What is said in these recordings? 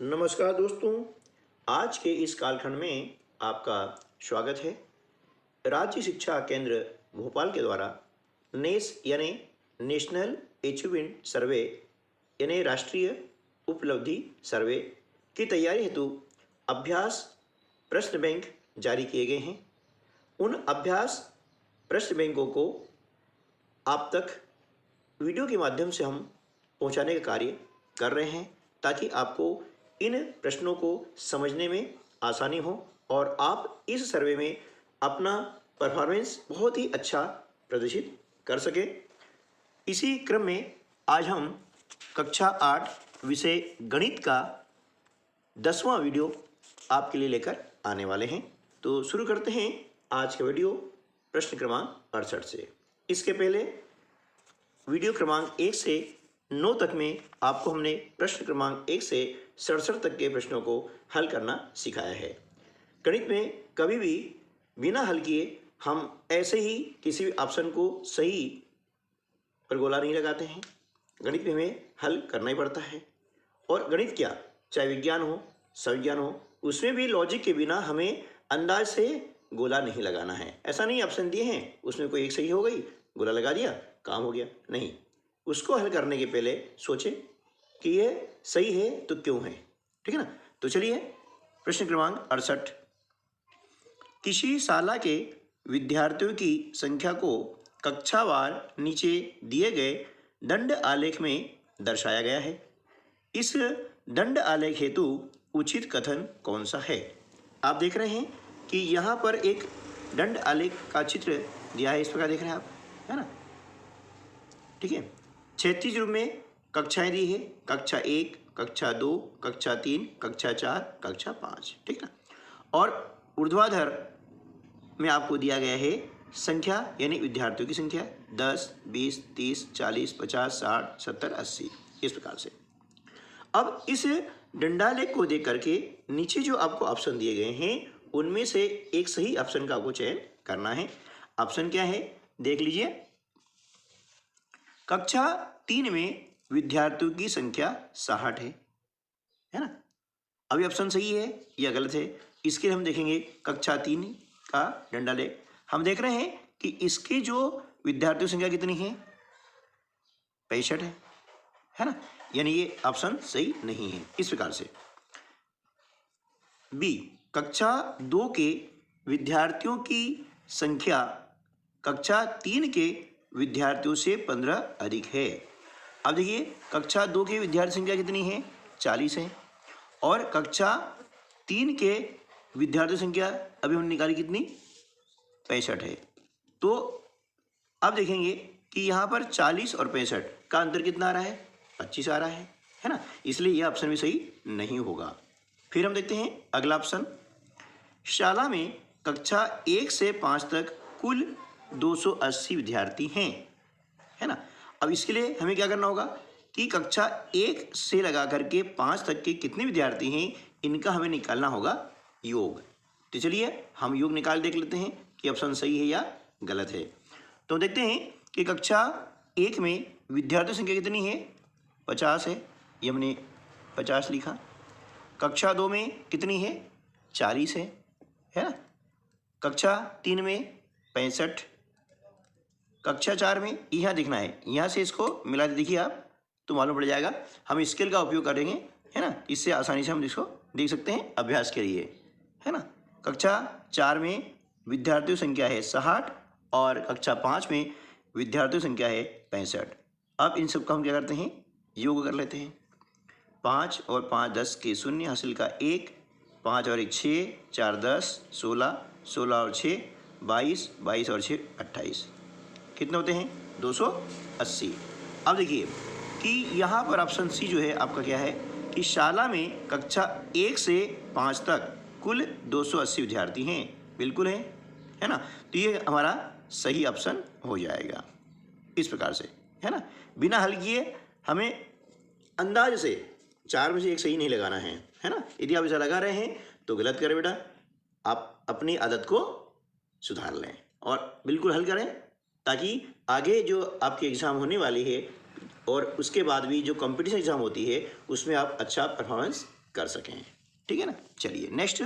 नमस्कार दोस्तों। आज के इस कालखंड में आपका स्वागत है। राज्य शिक्षा केंद्र भोपाल के द्वारा नेस यानी नेशनल अचीवमेंट सर्वे यानी राष्ट्रीय उपलब्धि सर्वे की तैयारी हेतु अभ्यास प्रश्न बैंक जारी किए गए हैं। उन अभ्यास प्रश्न बैंकों को आप तक वीडियो के माध्यम से हम पहुंचाने का कार्य कर रहे हैं ताकि आपको इन प्रश्नों को समझने में आसानी हो और आप इस सर्वे में अपना परफॉर्मेंस बहुत ही अच्छा प्रदर्शित कर सके। इसी क्रम में आज हम कक्षा 8 विषय गणित का 10वां वीडियो आपके लिए लेकर आने वाले हैं। तो शुरू करते हैं आज का वीडियो प्रश्न क्रमांक 68 से। इसके पहले वीडियो क्रमांक 1 से 9 तक में आपको हमने प्रश्न क्रमांक 1 से 67 तक के प्रश्नों को हल करना सिखाया है। गणित में कभी भी बिना हल किए हम ऐसे ही किसी भी ऑप्शन को सही पर गोला नहीं लगाते हैं। गणित में हमें हल करना ही पड़ता है। और गणित क्या, चाहे विज्ञान हो सविज्ञान हो, उसमें भी लॉजिक के बिना हमें अंदाज से गोला नहीं लगाना है। ऐसा नहीं ऑप्शन दिए हैं उसमें कोई एक सही हो गई, गोला लगा दिया, काम हो गया। नहीं, उसको हल करने के पहले सोचें कि ये सही है तो क्यों है। ठीक है ना। तो चलिए प्रश्न क्रमांक 68। किसी शाला के विद्यार्थियों की संख्या को कक्षावार नीचे दिए गए दंड आलेख में दर्शाया गया है। इस दंड आलेख हेतु उचित कथन कौन सा है। आप देख रहे हैं कि यहाँ पर एक दंड आलेख का चित्र दिया है। इस प्रकार देख रहे हैं आप, है ना। ठीक है। क्षैतिज रूप में कक्षाएं दी है, कक्षा 1, कक्षा 2, कक्षा 3, कक्षा 4, कक्षा 5। ठीक है ना। और ऊर्ध्वाधर में आपको दिया गया है संख्या यानी विद्यार्थियों की संख्या 10, 20, 30, 40, 50, 60, 70, 80 इस प्रकार से। अब इस दंडालेख को देख करके नीचे जो आपको ऑप्शन दिए गए हैं उनमें से एक सही ऑप्शन का आपको चयन करना है। ऑप्शन क्या है देख लीजिए। कक्षा 3 में विद्यार्थियों की संख्या 60 है ना। अभी ऑप्शन सही है या गलत है इसके हम देखेंगे। कक्षा 3 का दंडालेख हम देख रहे हैं कि इसकी जो विद्यार्थियों संख्या कितनी है, 65 है ना। यानी ये ऑप्शन सही नहीं है। इस प्रकार से बी, कक्षा 2 के विद्यार्थियों की संख्या कक्षा 3 के विद्यार्थियों से 15 अधिक है। अब देखिए कक्षा 2 के विद्यार्थी संख्या कितनी है, 40 है। और कक्षा 3 के विद्यार्थी संख्या अभी हमने निकाली कितनी, 65 है। तो अब देखेंगे कि यहाँ पर 40 और 65 का अंतर कितना आ रहा है, 25 आ रहा है ना। इसलिए यह ऑप्शन भी सही नहीं होगा। फिर हम देखते हैं अगला ऑप्शन। शाला में कक्षा 1 से 5 तक कुल 280 विद्यार्थी हैं, है ना। अब इसके लिए हमें क्या करना होगा कि कक्षा 1 से लगा करके 5 तक के कितने विद्यार्थी हैं इनका हमें निकालना होगा योग। तो चलिए हम योग निकाल देख लेते हैं कि ऑप्शन सही है या गलत है। तो देखते हैं कि कक्षा 1 में विद्यार्थी संख्या कितनी है, 50 है, ये हमने 50 लिखा। कक्षा 2 में कितनी है, 40 है ना। कक्षा 3 में 65। कक्षा 4 में यहाँ देखना है, यहाँ से इसको मिला के देखिए आप तो मालूम पड़ जाएगा। हम स्केल का उपयोग करेंगे, है ना। इससे आसानी से हम इसको देख सकते हैं अभ्यास के लिए, है ना। कक्षा 4 में विद्यार्थियों संख्या है 60 और कक्षा 5 में विद्यार्थियों संख्या है 65। अब इन सब का हम क्या करते हैं, योग कर लेते हैं। 5 और 5 10 के शून्य हासिल का 1, 5 और 1 6, 4 10, 16, 16 और 6 22, 22 और 6 28। कितने होते हैं, 280। अब देखिए कि यहाँ पर ऑप्शन सी जो है आपका क्या है कि शाला में कक्षा 1 से 5 तक कुल 280 विद्यार्थी हैं। बिल्कुल है ना। तो ये हमारा सही ऑप्शन हो जाएगा इस प्रकार से, है ना। बिना हल किए हमें अंदाज से 4 में से एक सही नहीं लगाना है ना। यदि आप ऐसा लगा रहे हैं तो गलत करें बेटा। आप अपनी आदत को सुधार लें और बिल्कुल हल करें ताकि आगे जो आपकी एग्ज़ाम होने वाली है और उसके बाद भी जो कंपटीशन एग्ज़ाम होती है उसमें आप अच्छा परफॉर्मेंस कर सकें। ठीक है ना। चलिए नेक्स्ट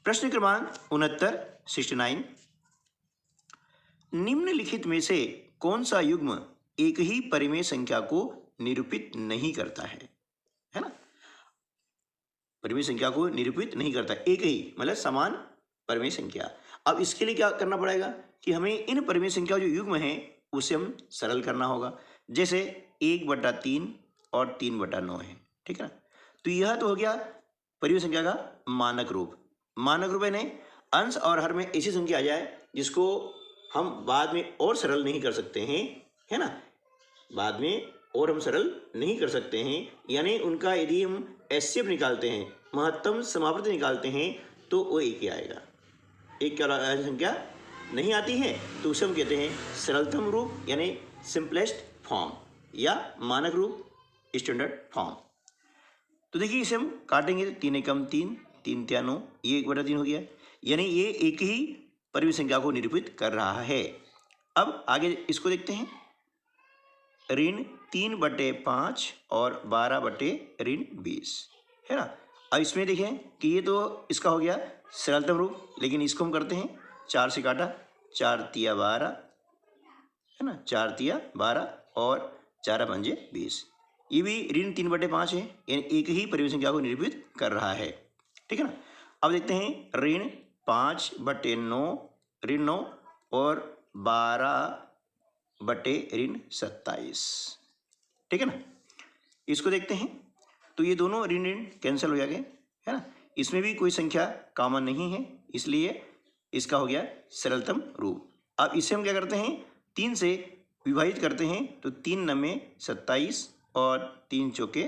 प्रश्न क्रमांक 69 निम्नलिखित में से कौन सा युग्म एक ही परिमेय संख्या को निरूपित नहीं करता है ना। परिमेय संख्या को निरूपित नहीं करता, एक ही मतलब समान परिमेय संख्या। अब इसके लिए क्या करना पड़ेगा कि हमें इन परिमेय संख्या जो युग्म है उसे हम सरल करना होगा। जैसे 1/3 और 3/9 है, ठीक है ना। तो यह तो हो गया परिमेय संख्या का मानक रूप। मानक रूप यानी अंश और हर में ऐसी संख्या आ जाए जिसको हम बाद में और सरल नहीं कर सकते हैं, है ना। बाद में और हम सरल नहीं कर सकते हैं, यानी उनका यदि हम एचसीएफ निकालते हैं, महत्तम समापति निकालते हैं, तो वो एक ही आएगा। एक क्या संख्या नहीं आती है तो उसे हम कहते हैं सरलतम रूप यानी सिंपलेस्ट फॉर्म या मानक रूप स्टैंडर्ड फॉर्म। तो देखिए इसे हम काटेंगे तो 3 एकम 3, 3 तिया 9, ये 1/3 हो गया, यानी ये एक ही परिमेय संख्या को निरूपित कर रहा है। अब आगे इसको देखते हैं, ऋण 3/5 और 12/20 है ना। अब इसमें देखें कि ये तो इसका हो गया सरलतम रूप, लेकिन इसको हम करते हैं 4 से काटा, 4 तिया 12 है ना, 4 तिया 12 और 4 पंजे 20। ये भी ऋण 3/5 है, यानी एक ही परिमेय संख्या को निरूपित कर रहा है। ठीक है ना। अब देखते हैं ऋण 5/9 ऋण 9 और 12/27। ठीक है ना। इसको देखते हैं तो ये दोनों ऋण ऋण कैंसिल हो जाएंगे, है ना। इसमें भी कोई संख्या कॉमन नहीं है, इसलिए इसका हो गया सरलतम रूप। अब इसे हम क्या करते हैं, 3 से विभाजित करते हैं, तो 3 9 27 और 3 चौके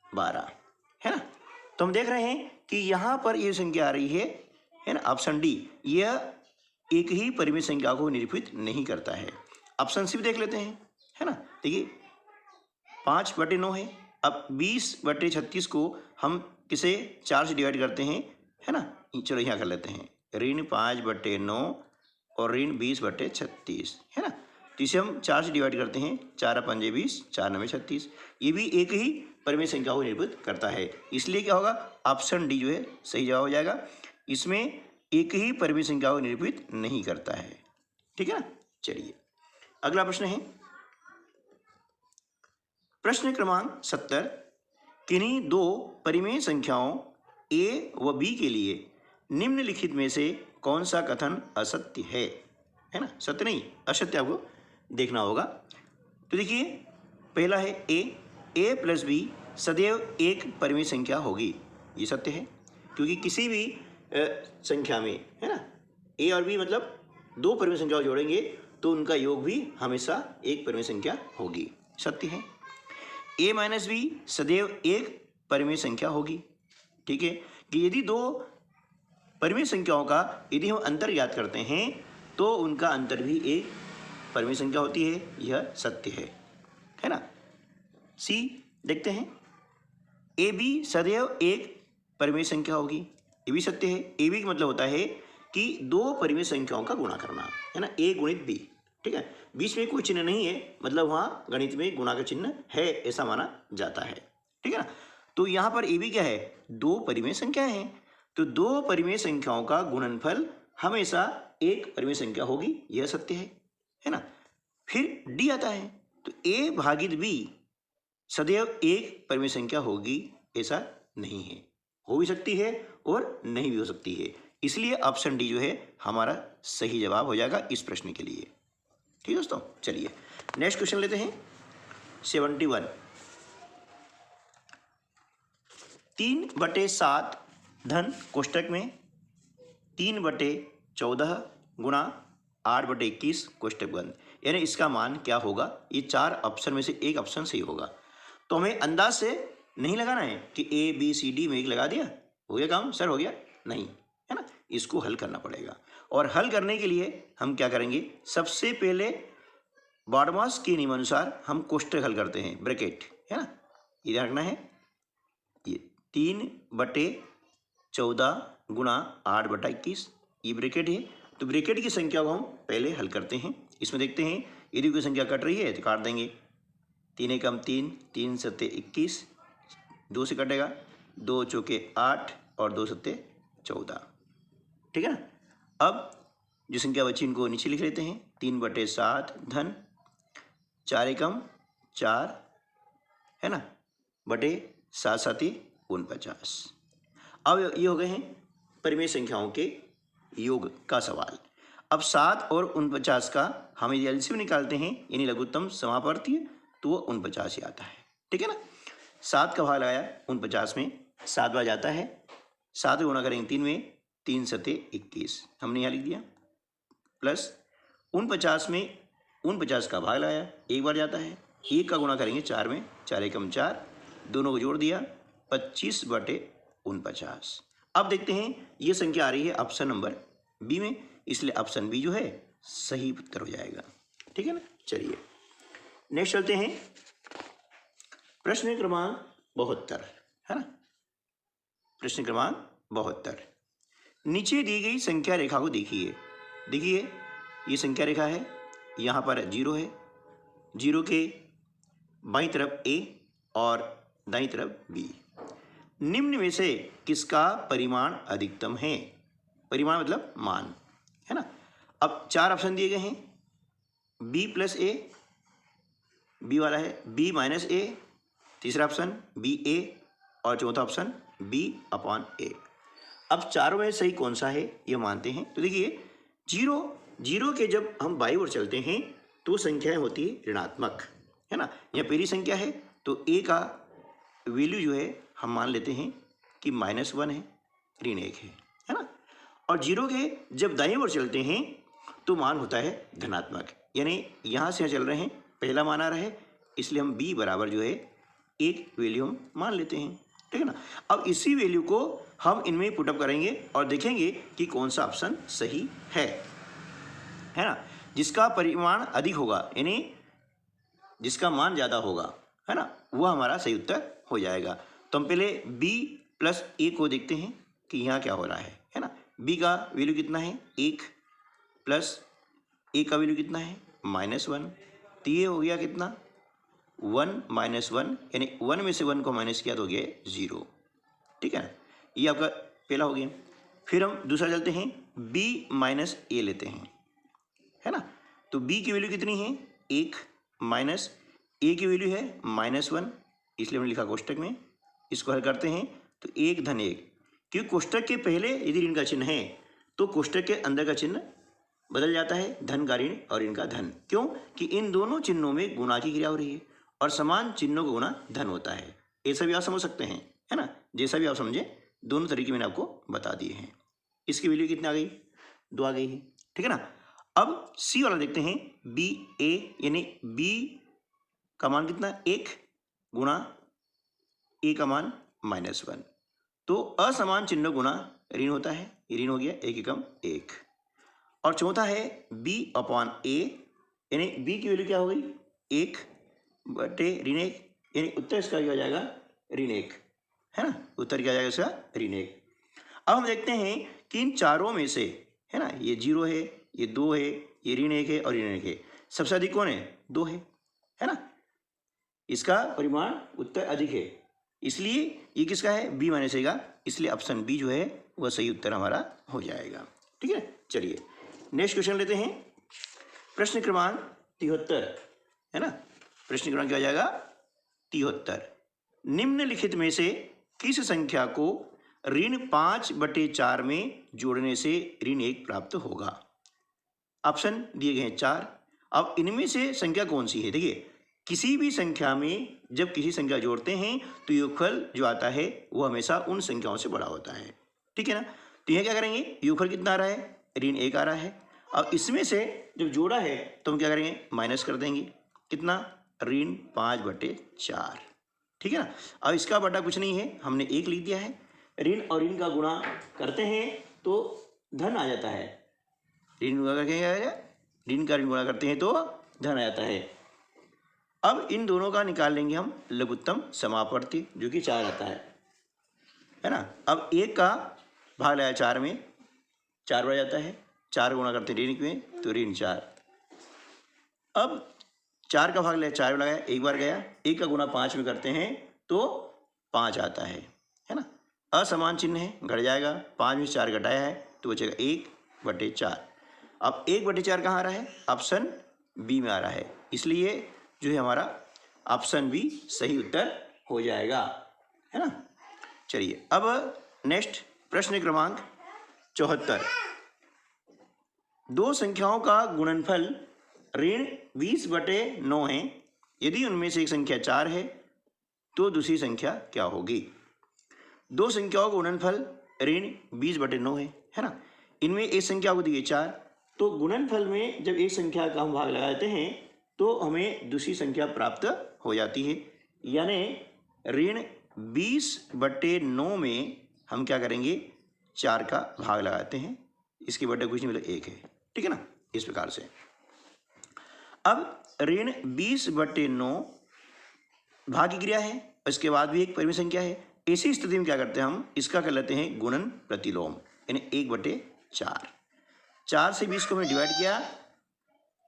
12 है ना। तो हम देख रहे हैं कि यहाँ पर ये संख्या आ रही है ना, ऑप्शन डी, यह एक ही परिमेय संख्या को निरूपित नहीं करता है। ऑप्शन सी भी देख लेते हैं, है ना। देखिए 5/9 है। अब 20/36 को हम किसे 4 से डिवाइड करते हैं, है ना। चलो यहाँ कर लेते हैं, ऋण 5/9 और ऋण 20/36 है ना। तो इसे हम 4 से डिवाइड करते हैं, 4 पंजे 20, 4 9 36। ये भी एक ही परिमेय संख्या को निरूपित करता है, इसलिए क्या होगा, ऑप्शन डी जो है सही जवाब हो जाएगा। इसमें एक ही परिमेय संख्या को निरूपित नहीं करता है। ठीक है ना। चलिए अगला प्रश्न है प्रश्न क्रमांक 70 किन्हीं दो परिमेय संख्याओं a व b के लिए निम्नलिखित में से कौन सा कथन असत्य है ना। सत्य नहीं, असत्य आपको देखना होगा। तो देखिए पहला है a प्लस b सदैव एक परिमेय संख्या होगी, ये सत्य है, क्योंकि किसी भी संख्या में, है ना, a और b मतलब दो परिमेय संख्या जोड़ेंगे तो उनका योग भी हमेशा एक परिमेय संख्या होगी, सत्य है। a माइनस b सदैव एक परिमेय संख्या होगी, ठीक है, कि यदि दो परिमेय संख्याओं का यदि हम अंतर ज्ञात करते हैं तो उनका अंतर भी एक परिमेय संख्या होती है, यह सत्य है ना। सी देखते हैं, ए बी सदैव एक परिमेय संख्या होगी, ये भी सत्य है। ए बी का मतलब होता है कि दो परिमेय संख्याओं का गुणा करना, है ना, ए गुणित बी, ठीक है। बीच में कोई चिन्ह नहीं है, मतलब वहाँ गणित में गुणा का चिन्ह है, ऐसा माना जाता है, ठीक है ना। तो यहाँ पर ए बी क्या है, दो परिमेय संख्याएं हैं, तो दो परिमेय संख्याओं का गुणनफल हमेशा एक परिमेय संख्या होगी, यह सत्य है ना। फिर डी आता है, तो ए भागित बी सदैव एक परिमेय संख्या होगी, ऐसा नहीं है, हो भी सकती है और नहीं भी हो सकती है, इसलिए ऑप्शन डी जो है हमारा सही जवाब हो जाएगा इस प्रश्न के लिए। ठीक है दोस्तों, चलिए नेक्स्ट क्वेश्चन लेते हैं 71। 3/7 धन कोष्टक में 3/14 गुणा 8/21 कोष्टक बंद, यानी इसका मान क्या होगा। ये 4 ऑप्शन में से एक ऑप्शन सही होगा, तो हमें अंदाज से नहीं लगाना है कि ए बी सी डी में एक लगा दिया हो गया काम, सर हो गया, नहीं, है ना। इसको हल करना पड़ेगा, और हल करने के लिए हम क्या करेंगे, सबसे पहले बारमास के नियमानुसार हम कोष्टक हल करते हैं, ब्रैकेट, है ना, ये ध्यान रखना है। ये 3/14 गुणा 8/21 ये ब्रैकेट है, तो ब्रैकेट की संख्या को हम पहले हल करते हैं। इसमें देखते हैं यदि कोई संख्या कट रही है तो काट देंगे, 3 एकम 3, 3 सत्ते 21, 2 से कटेगा, 2 चौके 8 और 2 सत्ते 14, ठीक है ना। अब जो संख्या बची इनको नीचे लिख लेते हैं, 3/7 धन 4 एकम 4 है ना, बटे 7 साती 49। अब ये हो गए हैं परिमेय संख्याओं के योग का सवाल। अब 7 और 49 का हम यदि एलसीएम निकालते हैं यानी लघुत्तम समापवर्ती, तो वो 49 ही आता है, ठीक है ना। 7 का भाग लगाया 49 में, 7 बार जाता है, 7 गुणा करेंगे 3 में, 3 सत्ते 21 हमने यहाँ लिख दिया, प्लस 49 में 49 का भाग लगाया, एक बार जाता है, 1 का गुणा करेंगे 4 में, 4 एकम 4, दोनों को जोड़ दिया 25/49। अब देखते हैं ये संख्या आ रही है ऑप्शन नंबर बी में, इसलिए ऑप्शन बी जो है सही उत्तर हो जाएगा, ठीक है ना। चलिए नेक्स्ट चलते हैं, प्रश्न क्रमांक 72 है ना। प्रश्न क्रमांक 72, नीचे दी गई संख्या रेखा को देखिए। देखिए ये संख्या रेखा है, यहाँ पर 0 है, 0 के बाईं तरफ ए और दाईं तरफ बी। निम्न में से किसका परिमाण अधिकतम है? परिमाण मतलब मान, है ना। अब 4 ऑप्शन दिए गए हैं, b प्लस ए, बी वाला है b माइनस ए, तीसरा ऑप्शन बी ए और चौथा ऑप्शन b/a। अब चारों में सही कौन सा है ये मानते हैं। तो देखिए 0 के जब हम बाईं ओर चलते हैं तो संख्याएं होती है ऋणात्मक, है ना। यह पहली संख्या है तो a का वैल्यू जो है हम मान लेते हैं कि -1 है, ऋण 1 है ना। और 0 के जब दाईं ओर चलते हैं तो मान होता है धनात्मक, यानी यहाँ से चल रहे हैं, पहला मान आ रहा है, इसलिए हम b बराबर जो है 1 वैल्यू हम मान लेते हैं, ठीक है ना। अब इसी वैल्यू को हम इनमें पुटअप करेंगे और देखेंगे कि कौन सा ऑप्शन सही है ना। जिसका परिमाण अधिक होगा यानी जिसका मान ज़्यादा होगा, है ना, वह हमारा सही उत्तर हो जाएगा। तो हम पहले b प्लस ए को देखते हैं कि यहाँ क्या हो रहा है ना। b का वैल्यू कितना है 1, प्लस a का वैल्यू कितना है -1, तो ये हो गया कितना 1 -1, यानी 1 में से 1 को माइनस किया तो हो गया 0, ठीक है ना। ये आपका पहला हो गया। फिर हम दूसरा चलते हैं, b माइनस ए लेते हैं, है ना। तो b की वैल्यू कितनी है 1, माइनस a की वैल्यू है -1, इसलिए हमने लिखा कोष्टक में। इसको हल करते हैं तो 1 धन 1, क्योंकि कोष्टक के पहले यदि ऋण का चिन्ह है तो कोष्टक के अंदर का चिन्ह बदल जाता है, धन का ऋण और ऋण का धन। क्यों कि इन दोनों चिन्हों में गुणा की क्रिया हो रही है और समान चिन्हों का गुणा धन होता है। ऐसा भी आप समझ सकते हैं, है ना। जैसा भी आप समझे, दोनों तरीके मैंने आपको बता दिए हैं। इसकी वैल्यू कितनी आ गई 2 आ गई है, ठीक है ना। अब सी वाला देखते हैं, बी ए, यानी b का मान कितना 1 गुणा a का मान -1, तो असमान चिन्ह गुणा ऋण होता है, ऋण हो गया 1 एकम 1। और चौथा है b/a, यानी b की वैल्यू क्या हो गई 1 बटे ऋण 1, यानी उत्तर इसका क्या हो जाएगा ऋण 1, है ना। उत्तर क्या जाएगा इसका ऋण 1। अब हम देखते हैं कि इन चारों में से, है ना, ये 0 है, ये 2 है, ये ऋण 1 है और ऋण 1 है, सबसे अधिक कौन है 2 है ना। इसका परिमाण उत्तर अधिक है, इसलिए ये किसका है b माइनस ए का, इसलिए ऑप्शन बी जो है वह सही उत्तर हमारा हो जाएगा, ठीक है। चलिए नेक्स्ट क्वेश्चन लेते हैं, प्रश्न क्रमांक 73, है ना। प्रश्न क्रमांक क्या हो जाएगा 73, निम्नलिखित में से किस संख्या को ऋण 5/4 में जोड़ने से ऋण 1 प्राप्त होगा। ऑप्शन दिए गए हैं 4। अब इनमें से संख्या कौन सी है, देखिए किसी भी संख्या में जब किसी संख्या जोड़ते हैं तो योगफल जो आता है वो हमेशा उन संख्याओं से बड़ा होता है, ठीक है ना। तो यह क्या करेंगे, योगफल कितना आ रहा है ऋण 1 आ रहा है। अब इसमें से जब जोड़ा है तो हम क्या करेंगे माइनस कर देंगे, कितना ऋण 5/4, ठीक है ना। अब इसका बटा कुछ नहीं है, हमने 1 लिख दिया है। ऋण और ऋण का गुणा करते हैं तो धन आ जाता है, ऋण गुणा करके क्या आएगा, ऋण का ऋण गुणा करते हैं तो धन आ जाता है। अब इन दोनों का निकाल लेंगे हम लघुत्तम समापवर्ती, जो कि 4 आता है ना। अब 1 का भाग लगाया 4 में, 4 बार जाता है, 4 गुणा करते हैं ऋण में तो ऋण 4। अब 4 का भाग लगाया 4 लगाया, 1 बार गया, 1 का गुणा 5 में करते हैं तो 5 आता है ना। असमान चिन्ह है, घट जाएगा, 5 में से 4 घटाया है तो बचेगा 1/4। अब 1/4 कहाँ आ रहा है? ऑप्शन बी में आ रहा है, इसलिए जो है हमारा ऑप्शन बी सही उत्तर हो जाएगा, है ना। चलिए अब नेक्स्ट प्रश्न क्रमांक 74। दो संख्याओं का गुणनफल ऋण 20/9 है। यदि उनमें से एक संख्या 4 है तो दूसरी संख्या क्या होगी? दो संख्याओं का गुणनफल ऋण 20/9 है ना। इनमें एक संख्या को दी है 4, तो गुणनफल में जब एक संख्या का हम भाग लगाते हैं तो हमें दूसरी संख्या प्राप्त हो जाती है, यानी ऋण 20/9 में हम क्या करेंगे? 4 का भाग लगाते हैं, इसके बटे कुछ नहीं मिला 1 है, ठीक है ना। इस प्रकार से अब ऋण 20/9 भाग की क्रिया है, इसके बाद भी एक परिमेय संख्या है। ऐसी स्थिति में क्या करते हैं? हम इसका कर लेते हैं गुणन प्रतिलोम, यानी 1/4। 4 से 20 को हमने डिवाइड किया,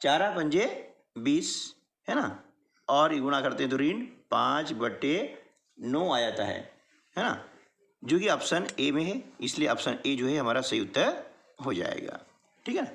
4×5 = 20 है ना, और ये गुणा करते हैं तो ऋण 5/9 आ जाता है ना, जो कि ऑप्शन ए में है, इसलिए ऑप्शन ए जो है हमारा सही उत्तर हो जाएगा, ठीक है।